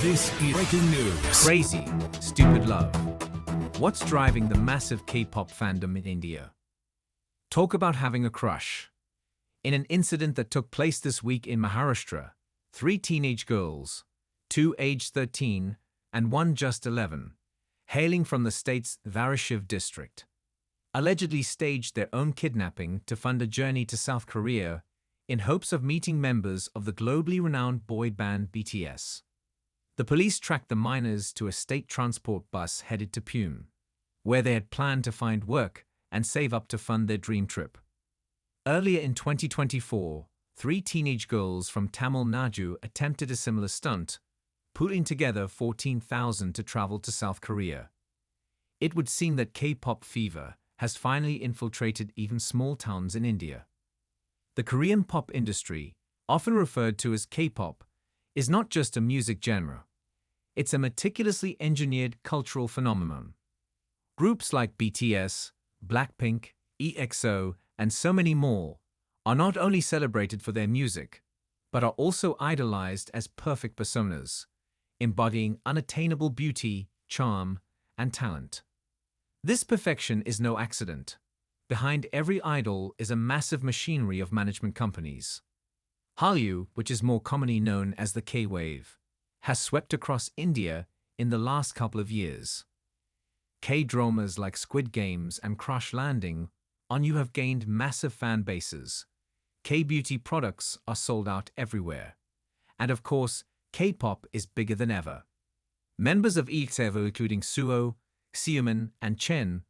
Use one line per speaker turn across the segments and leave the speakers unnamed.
This is breaking news.
Crazy, stupid love. What's driving the massive K-pop fandom in India? Talk about having a crush. In an incident that took place this week in Maharashtra, 3 teenage girls, 2 aged 13 and 1 just 11, hailing from the state's Dharashiv district, allegedly staged their own kidnapping to fund a journey to South Korea in hopes of meeting members of the globally renowned boy band BTS. The police tracked the minors to a state transport bus headed to Pune, where they had planned to find work and save up to fund their dream trip. Earlier in 2024, 3 teenage girls from Tamil Nadu attempted a similar stunt, putting together 14,000 to travel to South Korea. It would seem that K-pop fever has finally infiltrated even small towns in India. The Korean pop industry, often referred to as K-pop, is not just a music genre. It's a meticulously engineered cultural phenomenon. Groups like BTS, Blackpink, EXO, and so many more are not only celebrated for their music, but are also idolized as perfect personas, embodying unattainable beauty, charm, and talent. This perfection is no accident. Behind every idol is a massive machinery of management companies. Hallyu, which is more commonly known as the K-wave, has swept across India in the last couple of years. K-dramas like Squid Games and Crash Landing on You have gained massive fan bases. K-beauty products are sold out everywhere. And of course, K-pop is bigger than ever. Members of EXO, including Suho, Seomin, and Chen,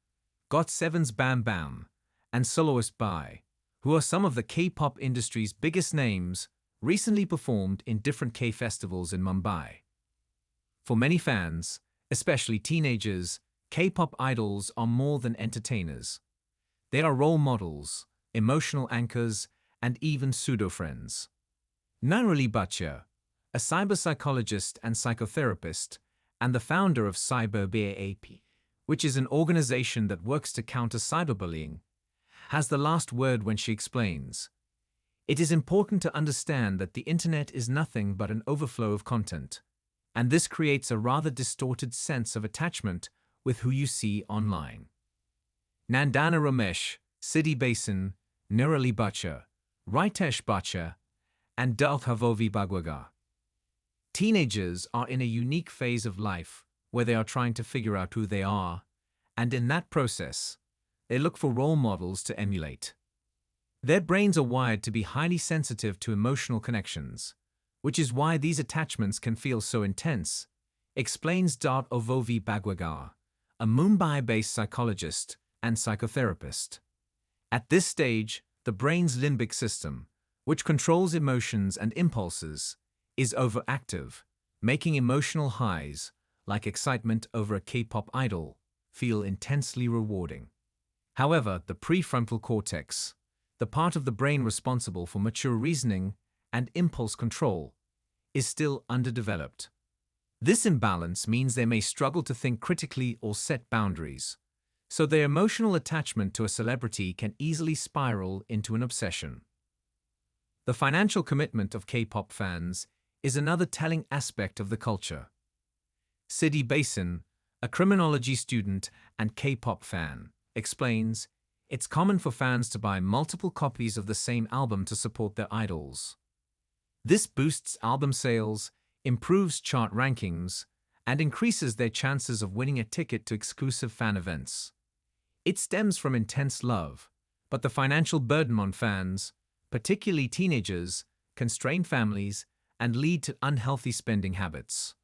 GOT7's Bam Bam, and soloist Bai, who are some of the K-pop industry's biggest names, recently performed in different K-festivals in Mumbai. For many fans, especially teenagers, K-pop idols are more than entertainers. They are role models, emotional anchors, and even pseudo-friends. Narali Bhatia, a cyber psychologist and psychotherapist, and the founder of CyberBAP, which is an organization that works to counter cyberbullying, has the last word when she explains, "It is important to understand that the internet is nothing but an overflow of content, and this creates a rather distorted sense of attachment with who you see online." Nandana Ramesh, Siddhi Basin, Nirali Bhatia, Ritesh Bhatia, and Dharashiv Bhagwaga. Teenagers are in a unique phase of life where they are trying to figure out who they are, and in that process, they look for role models to emulate. Their brains are wired to be highly sensitive to emotional connections, which is why these attachments can feel so intense, explains Dharashiv Bhagwaga, a Mumbai-based psychologist and psychotherapist. At this stage, the brain's limbic system, which controls emotions and impulses, is overactive, making emotional highs, like excitement over a K-pop idol, feel intensely rewarding. However, the prefrontal cortex, the part of the brain responsible for mature reasoning and impulse control, is still underdeveloped. This imbalance means they may struggle to think critically or set boundaries, so their emotional attachment to a celebrity can easily spiral into an obsession. The financial commitment of K-pop fans is another telling aspect of the culture. Siddhi Basin, a criminology student and K-pop fan, explains, "It's common for fans to buy multiple copies of the same album to support their idols. This boosts album sales, improves chart rankings, and increases their chances of winning a ticket to exclusive fan events. It stems from intense love, but the financial burden on fans, particularly teenagers, can strain families and lead to unhealthy spending habits."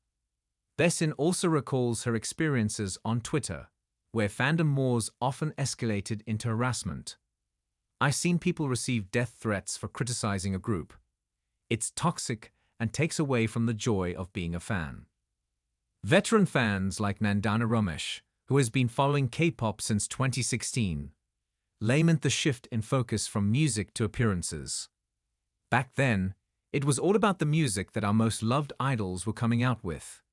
Basin also recalls her experiences on Twitter, where fandom wars often escalated into harassment. "I've seen people receive death threats for criticizing a group. It's toxic and takes away from the joy of being a fan." Veteran fans like Nandana Ramesh, who has been following K-pop since 2016, lament the shift in focus from music to appearances. "Back then, it was all about the music that our most loved idols were coming out with.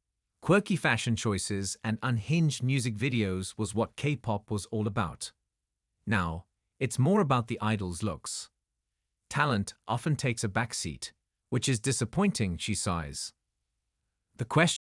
Quirky fashion choices and unhinged music videos was what K-pop was all about. Now, it's more about the idol's looks. Talent often takes a backseat, which is disappointing," she sighs. The question